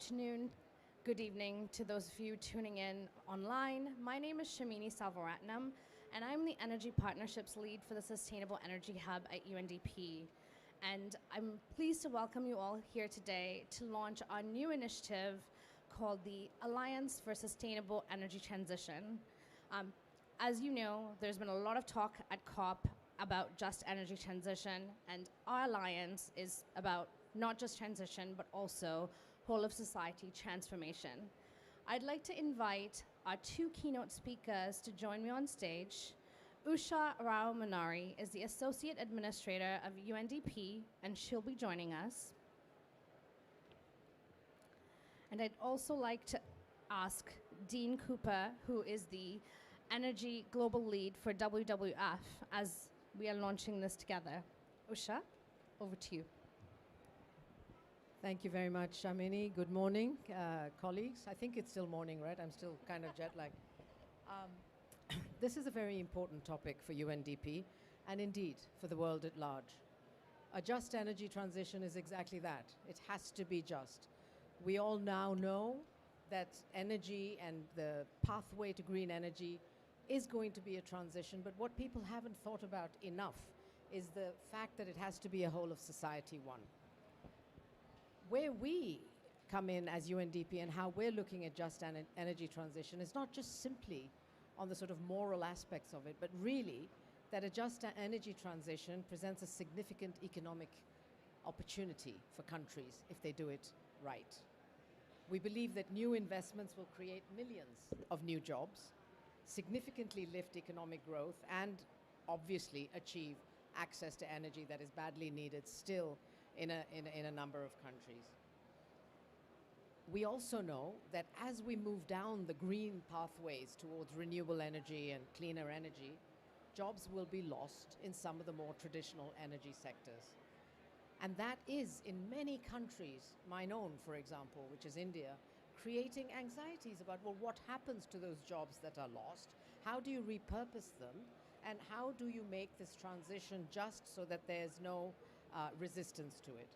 afternoon, good evening to those of you tuning in online. My name is Shamini Salvaratnam, and I'm the Energy Partnerships Lead for the Sustainable Energy Hub at UNDP. And I'm pleased to welcome you all here today to launch our new initiative called the Alliance for Sustainable Energy Transition. As you know, there's been a lot of talk at COP about just energy transition, and our alliance is about not just transition, but also whole of society transformation. I'd like to invite our two keynote speakers to join me on stage. Usha Rao Manari is the Associate Administrator of UNDP, and she'll be joining us. And I'd also like to ask Dean Cooper, who is the Energy Global Lead for WWF, as we are launching this together. Usha, over to you. Thank you very much, Shamini. Good morning, colleagues. I think it's still morning, right? I'm still kind of jet lagged. This is a very important topic for UNDP, and indeed for the world at large. A just energy transition is exactly that. It has to be just. We all now know that energy and the pathway to green energy is going to be a transition, but what people haven't thought about enough is the fact that it has to be a whole of society one. Where we come in as UNDP and how we're looking at just energy transition is not just simply on the sort of moral aspects of it, but really that a just energy transition presents a significant economic opportunity for countries if they do it right. We believe that new investments will create millions of new jobs, significantly lift economic growth, and obviously achieve access to energy that is badly needed still in a number of countries. We also know that as we move down the green pathways towards renewable energy and cleaner energy, jobs will be lost in some of the more traditional energy sectors. And that is, in many countries, mine own, for example, which is India, creating anxieties about, well, what happens to those jobs that are lost? How do you repurpose them? And how do you make this transition just so that there's no resistance to it?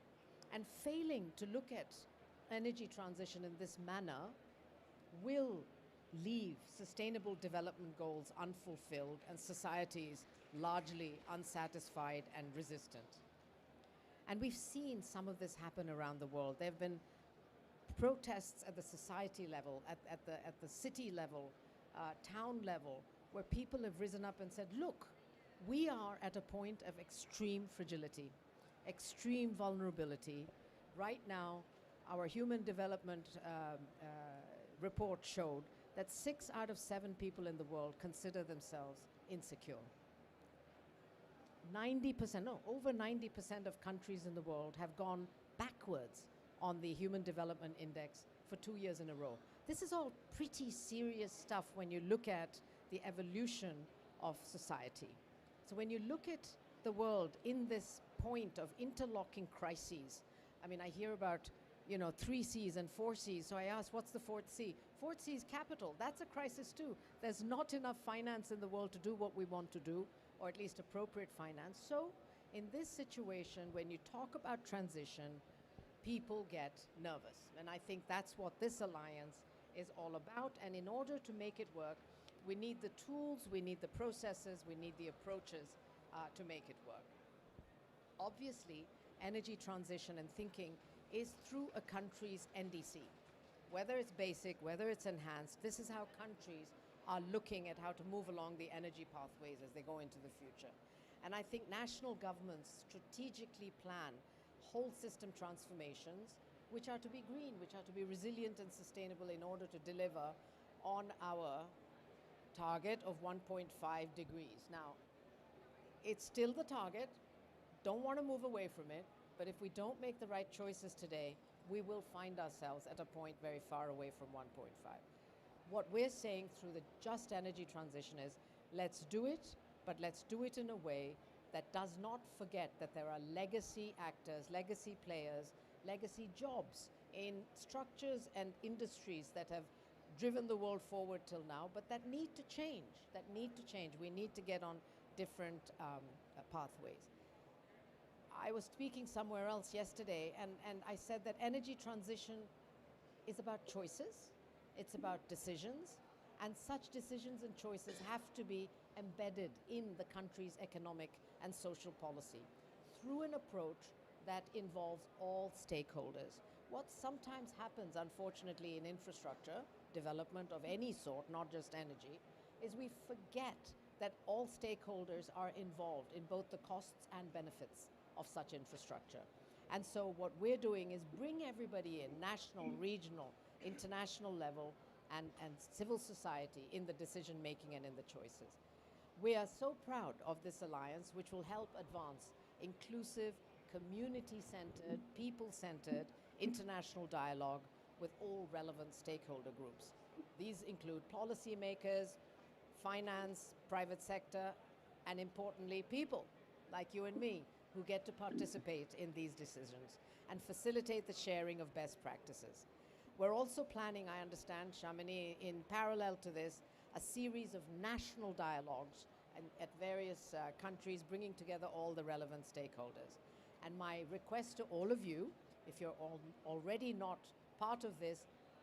And failing to look at energy transition in this manner will leave sustainable development goals unfulfilled and societies largely unsatisfied and resistant. And we've seen some of this happen around the world. There have been protests at the society level, at the city level, town level, where people have risen up and said, look, we are at a point of extreme fragility, extreme vulnerability. Right now, our human development report showed that 6 out of 7 people in the world consider themselves insecure. 90%, over 90% of countries in the world have gone backwards on the Human Development Index for 2 years in a row. This is all pretty serious stuff when you look at the evolution of society. So when you look at the world in this point of interlocking crises, I mean, I hear about 3 C's and 4 C's. So I asked, what's the 4th C? 4th C is capital. That's a crisis too. There's not enough finance in the world to do what we want to do, or at least appropriate finance. So in this situation, when you talk about transition, people get nervous. And I think that's what this alliance is all about. And in order to make it work, we need the tools, we need the processes, we need the approaches to make it work. Obviously, energy transition and thinking is through a country's NDC. Whether it's basic, whether it's enhanced, this is how countries are looking at how to move along the energy pathways as they go into the future. And I think national governments strategically plan whole system transformations which are to be green, which are to be resilient and sustainable in order to deliver on our target of 1.5 degrees. Now, it's still the target, don't want to move away from it, but if we don't make the right choices today, we will find ourselves at a point very far away from 1.5. What we're saying through the just energy transition is, let's do it, but let's do it in a way that does not forget that there are legacy actors, legacy players, legacy jobs in structures and industries that have driven the world forward till now, but that need to change, We need to get on different pathways. I was speaking somewhere else yesterday, and I said that energy transition is about choices, it's about decisions, and such decisions and choices have to be embedded in the country's economic and social policy through an approach that involves all stakeholders. What sometimes happens, unfortunately, in infrastructure development of any sort, not just energy, is we forget that all stakeholders are involved in both the costs and benefits of such infrastructure. And so what we're doing is bring everybody in, national, regional, international level, and civil society in the decision making and in the choices. We are so proud of this alliance, which will help advance inclusive, community-centered, people-centered international dialogue with all relevant stakeholder groups. These include policymakers, finance, private sector, and importantly, people like you and me who get to participate in these decisions and facilitate the sharing of best practices. We're also planning, I understand, Shamini, in parallel to this, a series of national dialogues at various countries, bringing together all the relevant stakeholders. And my request to all of you, if you're already not part of this,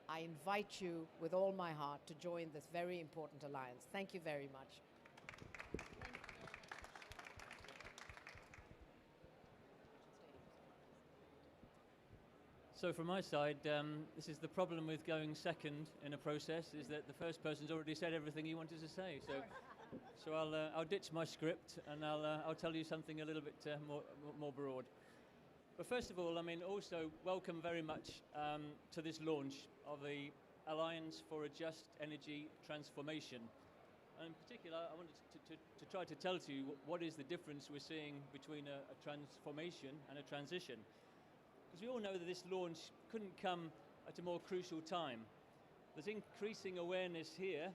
I invite you with all my heart to join this very important alliance. Thank you very much. So from my side, this is the problem with going second in a process, is that the first person's already said everything you wanted to say. So I'll ditch my script and I'll tell you something a little bit more broad. But first of all, I mean, also welcome very much to this launch of the Alliance for a Just Energy Transformation. And in particular, I wanted to try to tell to you what is the difference we're seeing between a transformation and a transition. Because we all know that this launch couldn't come at a more crucial time. There's increasing awareness here,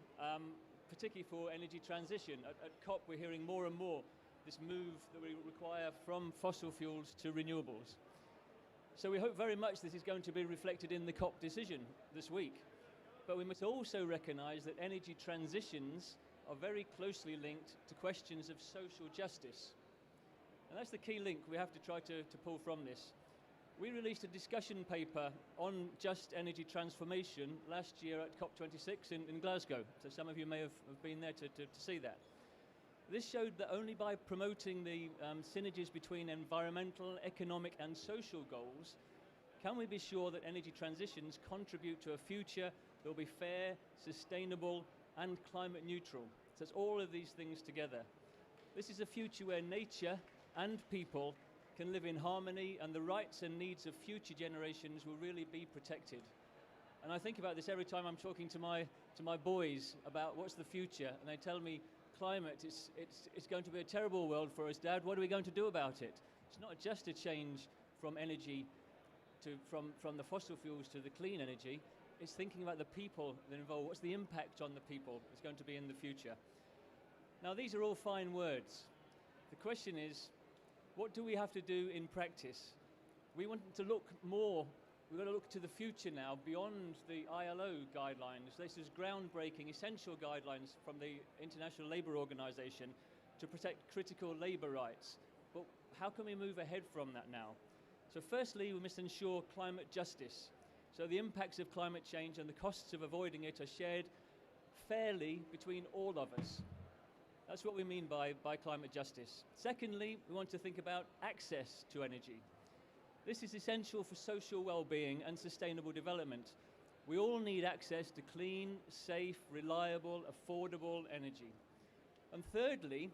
particularly for energy transition. At COP, we're hearing more and more this move that we require from fossil fuels to renewables. So we hope very much this is going to be reflected in the COP decision this week. But we must also recognise that energy transitions are very closely linked to questions of social justice. And that's the key link we have to try to pull from this. We released a discussion paper on just energy transformation last year at COP26 in Glasgow. So some of you may have been there to see that. This showed that only by promoting the synergies between environmental, economic and social goals can we be sure that energy transitions contribute to a future that will be fair, sustainable and climate neutral. So it's all of these things together. This is a future where nature and people can live in harmony and the rights and needs of future generations will really be protected. And I think about this every time I'm talking to my boys about what's the future, and they tell me climate, it's going to be a terrible world for us, Dad. What are we going to do about it? It's not just a change from energy from the fossil fuels to the clean energy. It's thinking about the people that are involved. What's the impact on the people that's going to be in the future? Now, these are all fine words. The question is, what do we have to do in practice? We want to look more, we've got to look to the future now, beyond the ILO guidelines. This is groundbreaking, essential guidelines from the International Labour Organization to protect critical labour rights. But how can we move ahead from that now? So firstly, we must ensure climate justice. So the impacts of climate change and the costs of avoiding it are shared fairly between all of us. That's what we mean by climate justice. Secondly, we want to think about access to energy. This is essential for social well-being and sustainable development. We all need access to clean, safe, reliable, affordable energy. And thirdly,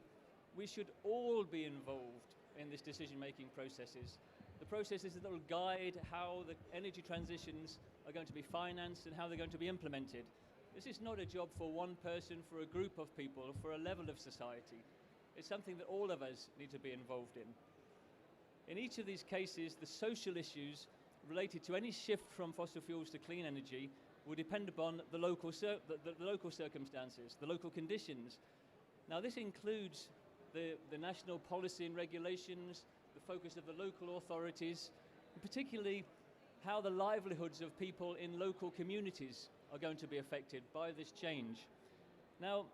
we should all be involved in this decision-making processes. The processes that will guide how the energy transitions are going to be financed and how they're going to be implemented. This is not a job for one person, for a group of people, or for a level of society. It's something that all of us need to be involved in. In each of these cases, the social issues related to any shift from fossil fuels to clean energy will depend upon the local circumstances, the local conditions. Now, this includes the national policy and regulations, the focus of the local authorities, and particularly how the livelihoods of people in local communities are going to be affected by this change. Now,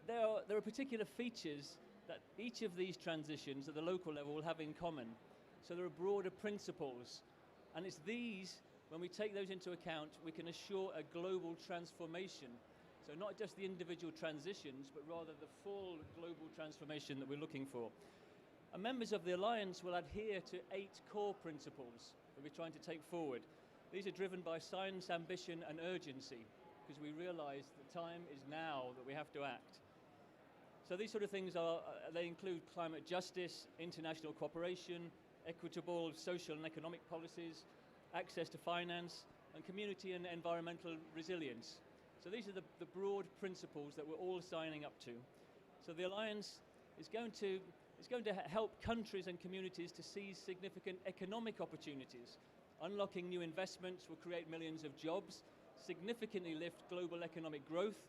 there are particular features that each of these transitions at the local level will have in common. So there are broader principles, and it's these, when we take those into account, we can assure a global transformation. So not just the individual transitions, but rather the full global transformation that we're looking for. And members of the Alliance will adhere to 8 core principles that we're trying to take forward. These are driven by science, ambition, and urgency, because we realise the time is now that we have to act. So these sort of things they include climate justice, international cooperation, equitable social and economic policies, access to finance, and community and environmental resilience. So these are the broad principles that we're all signing up to. So the Alliance is going to help countries and communities to seize significant economic opportunities. Unlocking new investments will create millions of jobs, significantly lift global economic growth,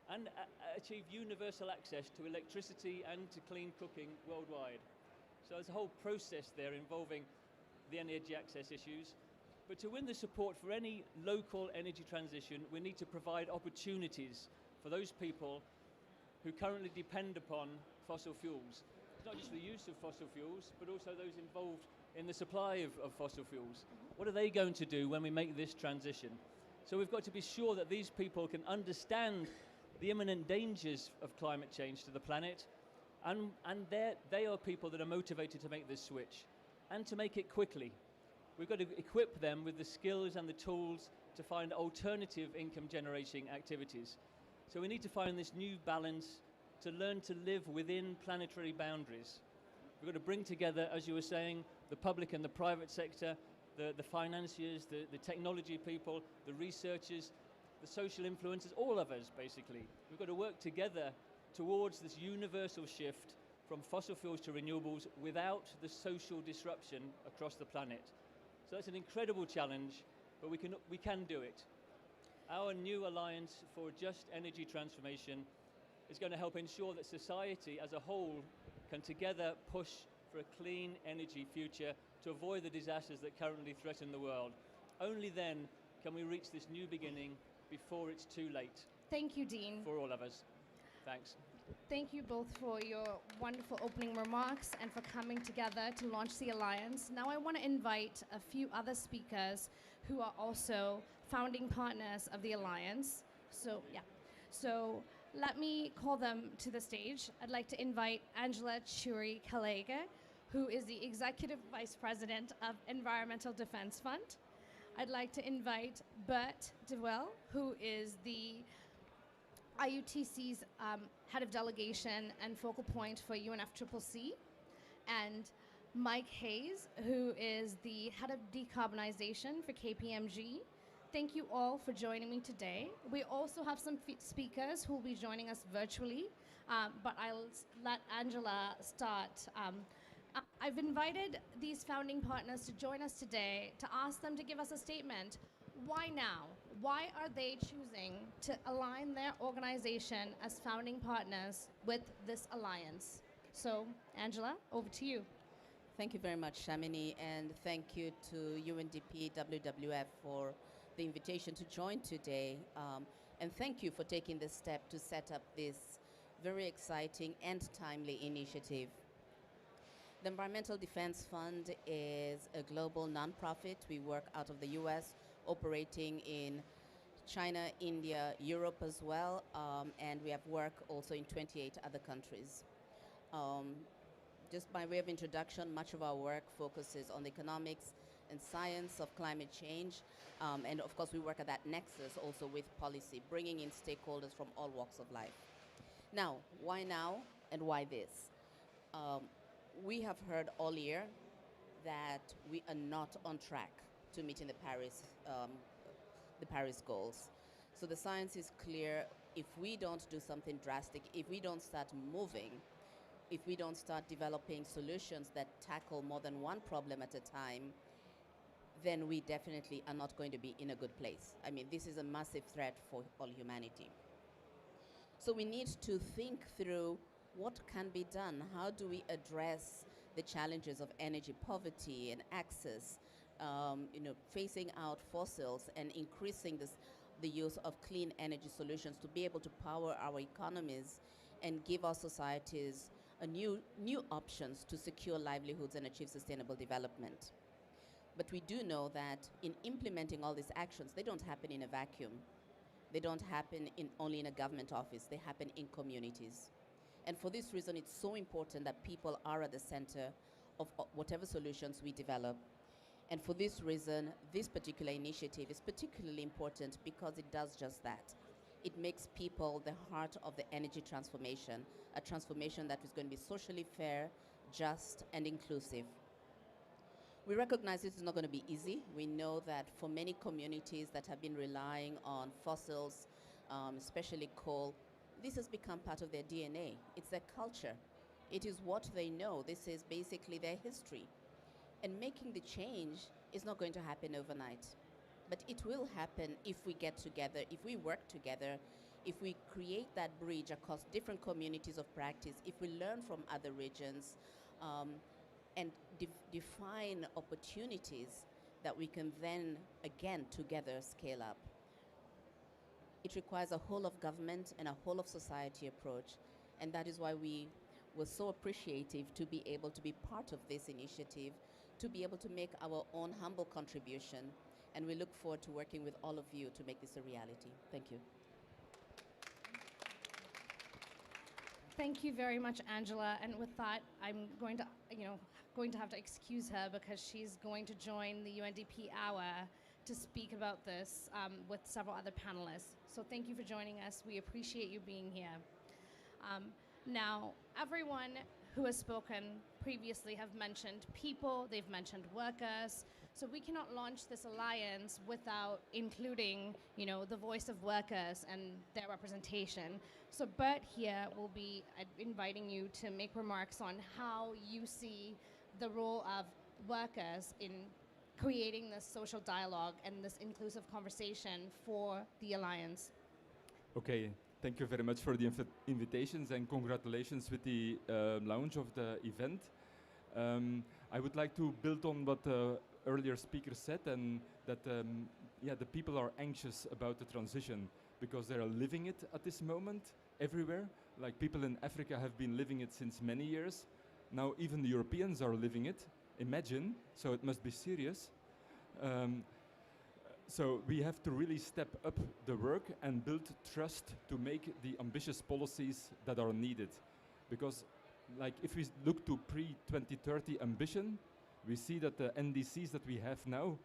and achieve universal access to electricity and to clean cooking worldwide. So there's a whole process there involving the energy access issues. But to win the support for any local energy transition, we need to provide opportunities for those people who currently depend upon fossil fuels. It's not just the use of fossil fuels, but also those involved in the supply of fossil fuels. What are they going to do when we make this transition? So we've got to be sure that these people can understand the imminent dangers of climate change to the planet, and they are people that are motivated to make this switch, and to make it quickly. We've got to equip them with the skills and the tools to find alternative income generating activities. So we need to find this new balance to learn to live within planetary boundaries. We've got to bring together, as you were saying, the public and the private sector, the financiers, the technology people, the researchers, the social influencers, all of us basically. We've got to work together towards this universal shift from fossil fuels to renewables without the social disruption across the planet. So that's an incredible challenge, but we can do it. Our new Alliance for Just Energy Transformation is going to help ensure that society as a whole can together push for a clean energy future to avoid the disasters that currently threaten the world. Only then can we reach this new beginning before it's too late. Thank you, Dean. For all of us. Thanks. Thank you both for your wonderful opening remarks and for coming together to launch the Alliance. Now I want to invite a few other speakers who are also founding partners of the Alliance. So let me call them to the stage. I'd like to invite Angela Churie Kallhauge, who is the Executive Vice President of Environmental Defense Fund. I'd like to invite Bert, who is the IUTC's Head of Delegation and focal point for UNFCCC, and Mike Hayes, who is the Head of Decarbonization for KPMG. Thank you all for joining me today. We also have some speakers who will be joining us virtually, but I'll let Angela start. I've invited these founding partners to join us today to ask them to give us a statement. Why now? Why are they choosing to align their organization as founding partners with this alliance? So, Angela, over to you. Thank you very much, Shamini, and thank you to UNDP WWF for the invitation to join today. And thank you for taking this step to set up this very exciting and timely initiative. The Environmental Defense Fund is a global nonprofit. We work out of the US, operating in China, India, Europe as well, and we have work also in 28 other countries. Just by way of introduction, much of our work focuses on the economics and science of climate change, and of course we work at that nexus also with policy, bringing in stakeholders from all walks of life. Now and why this? We have heard all year that we are not on track to meeting the Paris goals. So the science is clear. If we don't do something drastic, if we don't start moving, if we don't start developing solutions that tackle more than one problem at a time, then we definitely are not going to be in a good place. I mean, this is a massive threat for all humanity. So we need to think through what can be done. How do we address the challenges of energy poverty and access, phasing out fossils and increasing the use of clean energy solutions to be able to power our economies and give our societies new options to secure livelihoods and achieve sustainable development. But we do know that in implementing all these actions, they don't happen in a vacuum. They don't happen only in a government office. They happen in communities. And for this reason, it's so important that people are at the center of whatever solutions we develop. And for this reason, this particular initiative is particularly important because it does just that. It makes people the heart of the energy transformation, a transformation that is going to be socially fair, just, and inclusive. We recognize this is not going to be easy. We know that for many communities that have been relying on fossils, especially coal, this has become part of their DNA. It's their culture. It is what they know. This is basically their history. And making the change is not going to happen overnight. But it will happen if we get together, if we work together, if we create that bridge across different communities of practice, if we learn from other regions, and define opportunities that we can then, again, together scale up. It requires a whole of government and a whole of society approach, and that is why we were so appreciative to be able to be part of this initiative, to be able to make our own humble contribution, and we look forward to working with all of you to make this a reality. Thank you. Thank you very much, Angela. And with that, I'm going to have to excuse her because she's going to join the UNDP Hour to speak about this with several other panelists. So thank you for joining us. We appreciate you being here. Now, everyone who has spoken previously have mentioned people, they've mentioned workers, so we cannot launch this alliance without including, the voice of workers and their representation. So Bert here will be inviting you to make remarks on how you see the role of workers in creating this social dialogue and this inclusive conversation for the alliance. Okay, thank you very much for the invitations and congratulations with the launch of the event. I would like to build on what the earlier speaker said, and that the people are anxious about the transition because they are living it at this moment everywhere. Like people in Africa have been living it since many years. Now even the Europeans are living it. Imagine, so it must be serious. So we have to really step up the work and build trust to make the ambitious policies that are needed. Because like if we look to pre-2030 ambition, we see that the NDCs that we have now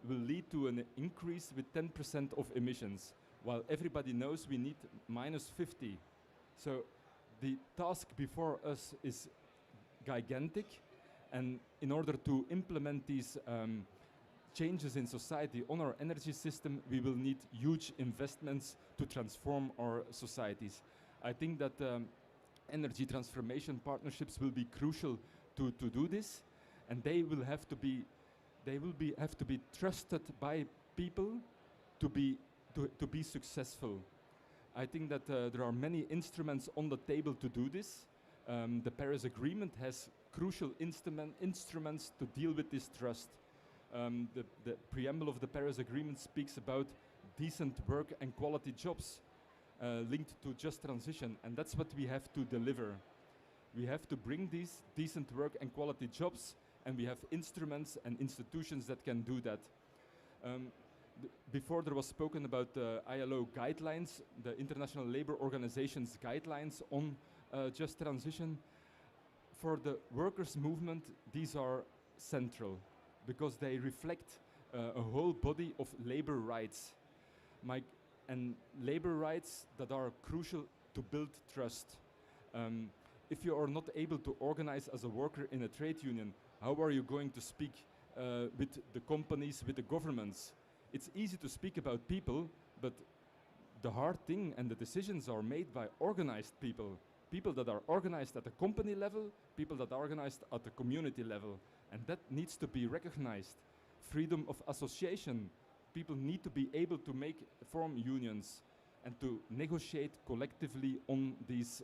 will lead to an increase with 10% of emissions, while everybody knows we need minus 50. So the task before us is gigantic, and in order to implement these changes in society on our energy system, we will need huge investments to transform our societies. I think that energy transformation partnerships will be crucial to do this, and they will have to be trusted by people to be successful. I think that there are many instruments on the table to do this. The Paris Agreement has crucial instruments to deal with this trust. The preamble of the Paris Agreement speaks about decent work and quality jobs linked to just transition, and that's what we have to deliver. We have to bring these decent work and quality jobs, and we have instruments and institutions that can do that. Before there was spoken about the ILO guidelines, the International Labour Organization's guidelines on just transition. For the workers' movement, these are central because they reflect a whole body of labor rights. And labor rights that are crucial to build trust. If you are not able to organize as a worker in a trade union, how are you going to speak with the companies, with the governments? It's easy to speak about people, but the hard thing and the decisions are made by organized people. People that are organized at the company level, people that are organized at the community level. And that needs to be recognized. Freedom of association. People need to be able to form unions and to negotiate collectively on these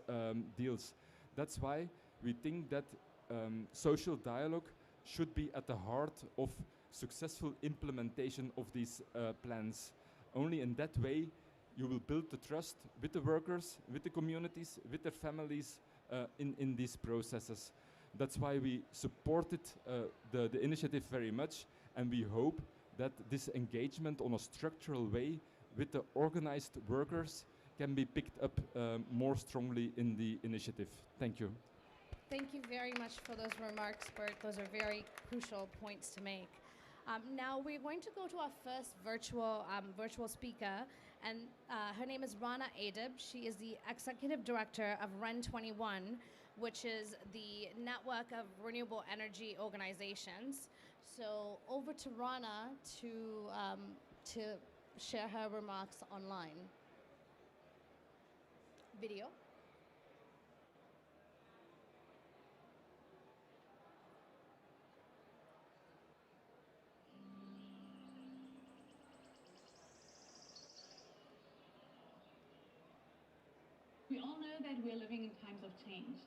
deals. That's why we think that social dialogue should be at the heart of successful implementation of these plans. Only in that way you will build the trust with the workers, with the communities, with their families in these processes. That's why we supported the initiative very much, and we hope that this engagement on a structural way with the organized workers can be picked up more strongly in the initiative. Thank you. Thank you very much for those remarks, Bert. Those are very crucial points to make. Now we're going to go to our first virtual speaker, and her name is Rana Adib. She is the Executive Director of REN21, which is the network of renewable energy organizations. So over to Rana to share her remarks online. Video. We all know that we're living in times of change.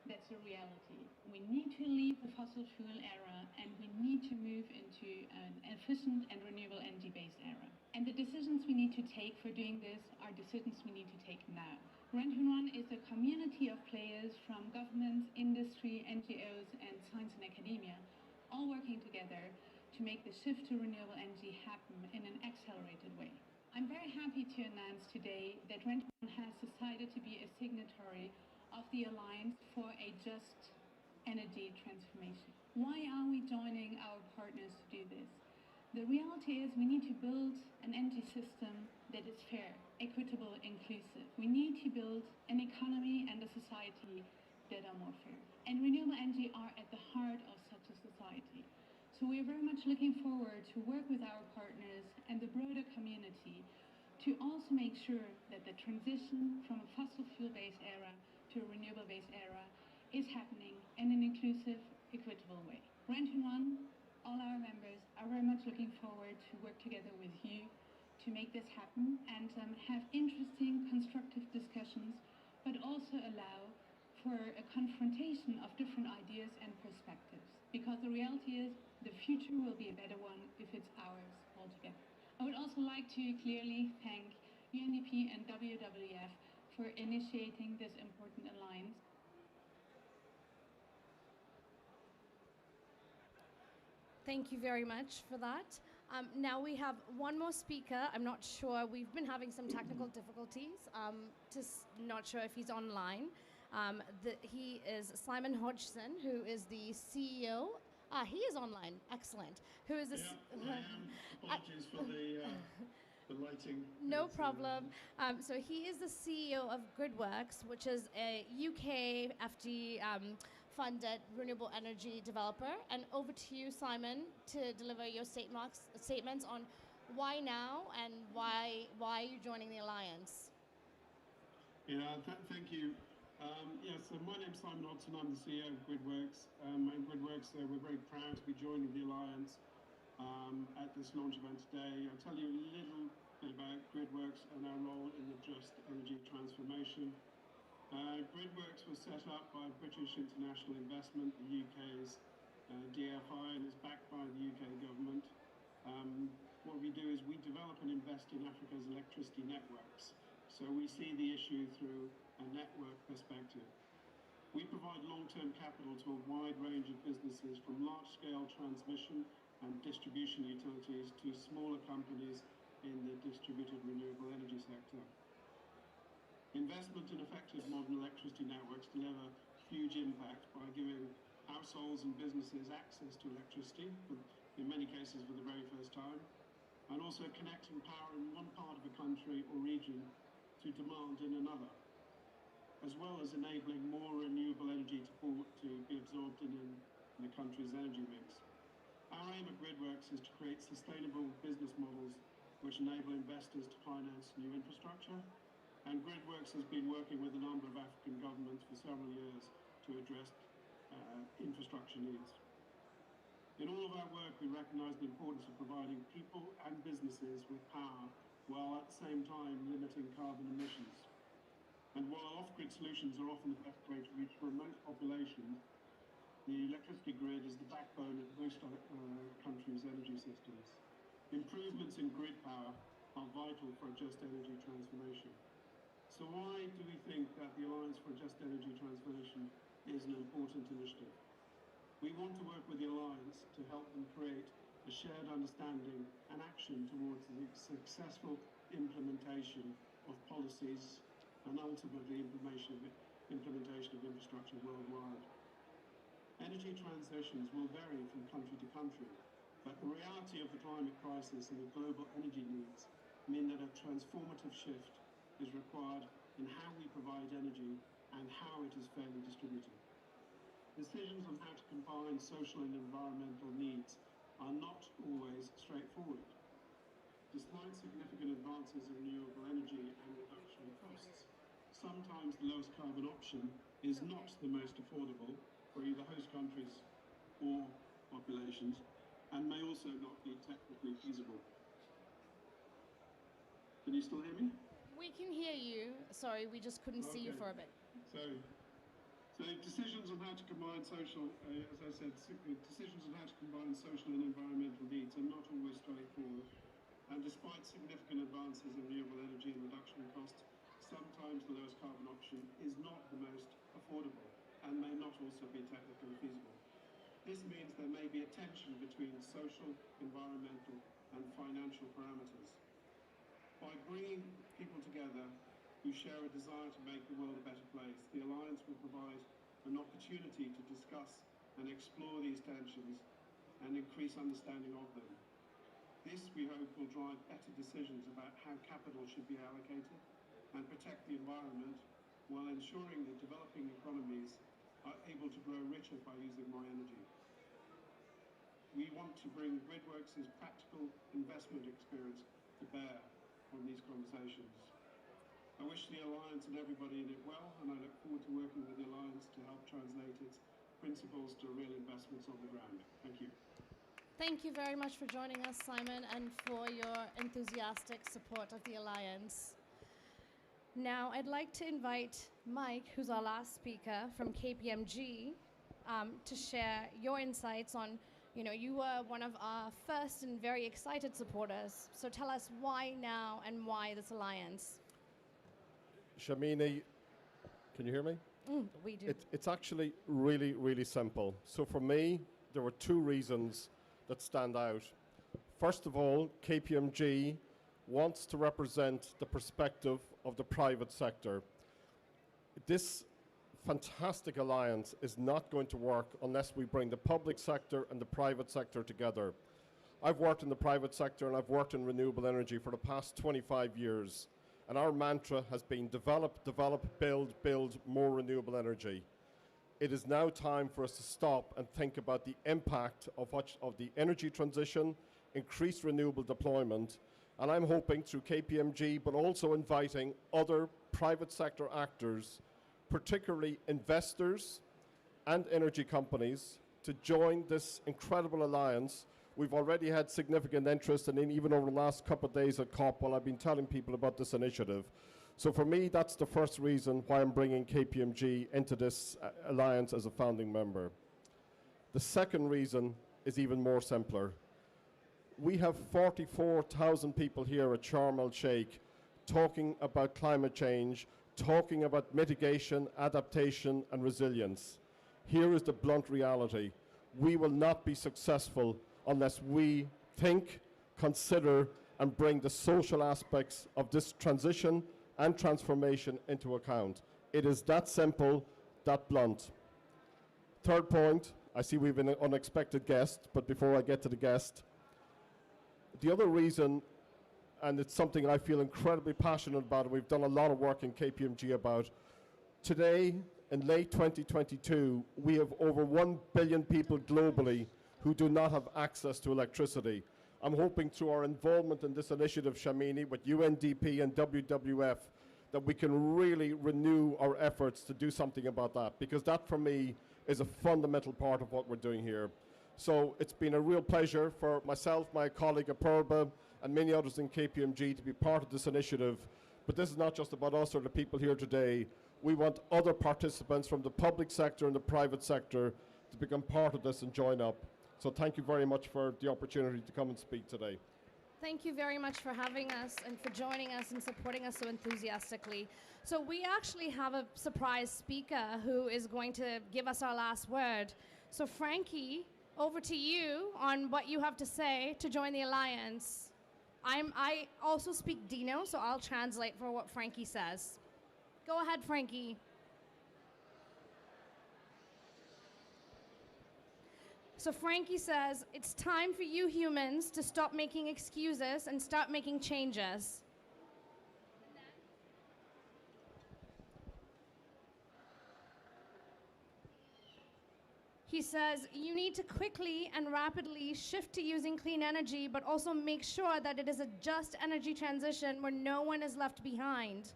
That's a reality. We need to leave the fossil fuel era and we need to move into an efficient and renewable energy-based era. And the decisions we need to take for doing this are decisions we need to take now. REN21 is a community of players from governments, industry, NGOs, and science and academia, all working together to make the shift to renewable energy happen in an accelerated way. I'm very happy to announce today that REN21 has decided to be a signatory of the Alliance for a Just Energy Transformation. Why are we joining our partners to do this? The reality is we need to build an energy system that is fair, equitable, inclusive. We need to build an economy and a society that are more fair. And renewable energy are at the heart of such a society. So we're very much looking forward to work with our partners and the broader community to also make sure that the transition from a fossil fuel-based era to a renewable-based era is happening in an inclusive, equitable way. REN21, all our members are very much looking forward to work together with you to make this happen and have interesting, constructive discussions, but also allow for a confrontation of different ideas and perspectives. Because the reality is, the future will be a better one if it's ours altogether. I would also like to clearly thank UNDP and WWF for initiating this important alliance. Thank you very much for that. Now we have one more speaker. I'm not sure. We've been having some technical difficulties. Not sure if he's online. He is Simon Hodson, who is the CEO. He is online. Excellent. Who is this? Yeah, apologies for the lighting. No problem. So he is the CEO of Gridworks, which is a UK FD funded renewable energy developer. And over to you, Simon, to deliver your statements on why now and why are you joining the alliance? Yeah, thank you. So my name's Simon Hodson. I'm the CEO of Gridworks. And Gridworks, we're very proud to be joining the alliance at this launch event today. I'll tell you a little bit about Gridworks and our role in the Just Energy Transformation. Gridworks was set up by British International Investment, the UK's DFI, and is backed by the UK government. What we do is we develop and invest in Africa's electricity networks. So we see the issue through a network perspective. We provide long-term capital to a wide range of businesses, from large-scale transmission and distribution utilities to smaller companies in the distributed renewable energy sector. Investment in effective modern electricity networks deliver huge impact by giving households and businesses access to electricity, in many cases for the very first time, and also connecting power in one part of a country or region to demand in another, as well as enabling more renewable energy to be absorbed in the country's energy mix. Our aim at Gridworks is to create sustainable business models which enable investors to finance new infrastructure, and Gridworks has been working with a number of African governments for several years to address infrastructure needs. In all of our work, we recognise the importance of providing people and businesses with power, while at the same time limiting carbon emissions. And while off-grid solutions are often the best way to reach remote populations, the electricity grid is the backbone of most countries' energy systems. Improvements in grid power are vital for a just energy transformation. So why do we think that the Alliance for a Just Energy Transformation is an important initiative? We want to work with the Alliance to help them create a shared understanding and action towards the successful implementation of policies and ultimately implementation of infrastructure worldwide. Energy transitions will vary from country to country, but the reality of the climate crisis and the global energy needs mean that a transformative shift is required in how we provide energy and how it is fairly distributed. Decisions on how to combine social and environmental needs are not always straightforward. Despite significant advances in renewable energy and reduction in costs, sometimes the lowest carbon option is not the most affordable for either host countries or populations, and may also not be technically feasible. Can you still hear me? We can hear you. Sorry, we just couldn't see you for a bit. So decisions on how to combine social, as I said, decisions on how to combine social and environmental needs are not always straightforward. And despite significant advances in renewable energy and reduction in costs, sometimes the lowest carbon option is not the most affordable and may not also be technically feasible. This means there may be a tension between social, environmental, and financial parameters. By bringing people together who share a desire to make the world a better place, the Alliance will provide an opportunity to discuss and explore these tensions and increase understanding of them. This, we hope, will drive better decisions about how capital should be allocated and protect the environment while ensuring that developing economies are able to grow richer by using more energy. We want to bring Gridworks' practical investment experience to bear on these conversations. I wish the Alliance and everybody in it well, and I look forward to working with the Alliance to help translate its principles to real investments on the ground. Thank you. Thank you very much for joining us, Simon, and for your enthusiastic support of the Alliance. Now, I'd like to invite Mike, who's our last speaker from KPMG, to share your insights on, you were one of our first and very excited supporters. So tell us why now and why this Alliance? Shamini, can you hear me? We do. It's actually really, really simple. So for me, there were two reasons that stand out. First of all, KPMG wants to represent the perspective of the private sector. This fantastic alliance is not going to work unless we bring the public sector and the private sector together. I've worked in the private sector and I've worked in renewable energy for the past 25 years. And our mantra has been develop, develop, build, build more renewable energy. It is now time for us to stop and think about the impact of the energy transition, increased renewable deployment, and I'm hoping through KPMG, but also inviting other private sector actors, particularly investors and energy companies, to join this incredible alliance. We've already had significant interest, and even over the last couple of days at COP, while I've been telling people about this initiative. So for me, that's the first reason why I'm bringing KPMG into this alliance as a founding member. The second reason is even more simpler. We have 44,000 people here at Sharm el-Sheikh talking about climate change, talking about mitigation, adaptation, and resilience. Here is the blunt reality. We will not be successful unless we think, consider, and bring the social aspects of this transition and transformation into account. It is that simple, that blunt. Third point, I see we have an unexpected guest, but before I get to the guest, the other reason, and it's something I feel incredibly passionate about, and we've done a lot of work in KPMG about, today, in late 2022, we have over 1 billion people globally who do not have access to electricity. I'm hoping through our involvement in this initiative, Shamini, with UNDP and WWF, that we can really renew our efforts to do something about that, because that, for me, is a fundamental part of what we're doing here. So it's been a real pleasure for myself, my colleague Apurva, and many others in KPMG to be part of this initiative. But this is not just about us or the people here today. We want other participants from the public sector and the private sector to become part of this and join up. So thank you very much for the opportunity to come and speak today. Thank you very much for having us and for joining us and supporting us so enthusiastically. So we actually have a surprise speaker who is going to give us our last word. So Frankie over to you on what you have to say to join the alliance. I also speak Dino, so I'll translate for what Frankie says. Go ahead, Frankie. So Frankie says, it's time for you humans to stop making excuses and start making changes. He says, you need to quickly and rapidly shift to using clean energy, but also make sure that it is a just energy transition where no one is left behind.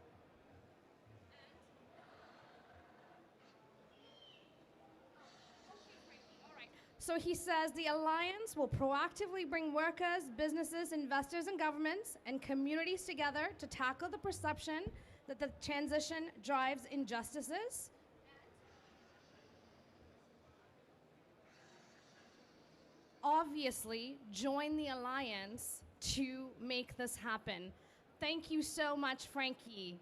So he says the alliance will proactively bring workers, businesses, investors, and governments and communities together to tackle the perception that the transition drives injustices. Obviously, join the alliance to make this happen. Thank you so much, Frankie.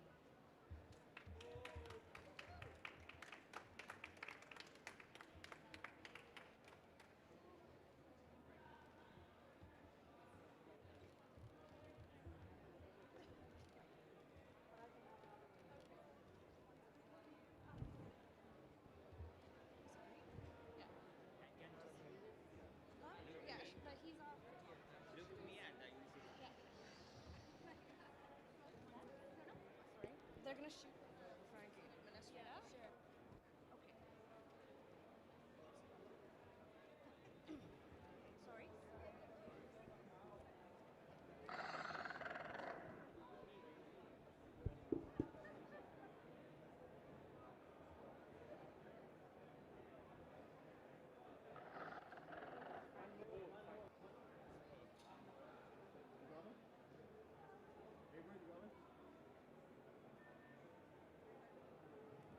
They're gonna shoot Frankie. Yeah. Sure. Okay. Sorry.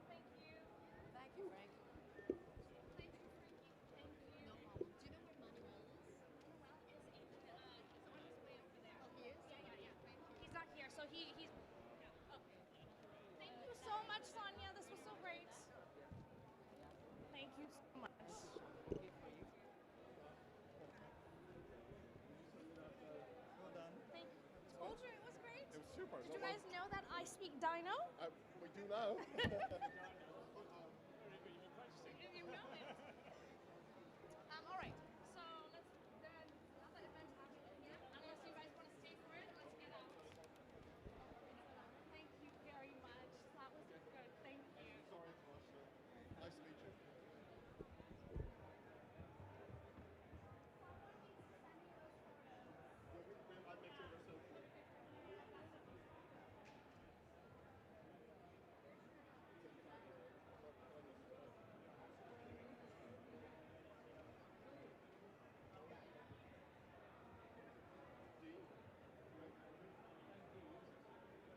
Thank you, Frank. Thank you, Frankie. Thank you. No problem. Do you know where Manuel is? Manuel is he's on his way over there. Oh, he is? Yeah. Thank you. He's not here, so he's. Yeah. Oh. Thank you so much, Sonia. This was so great. Thank you so much. Thank you. Told you it was great. It was super. Did you guys know that I speak Dino? We do now.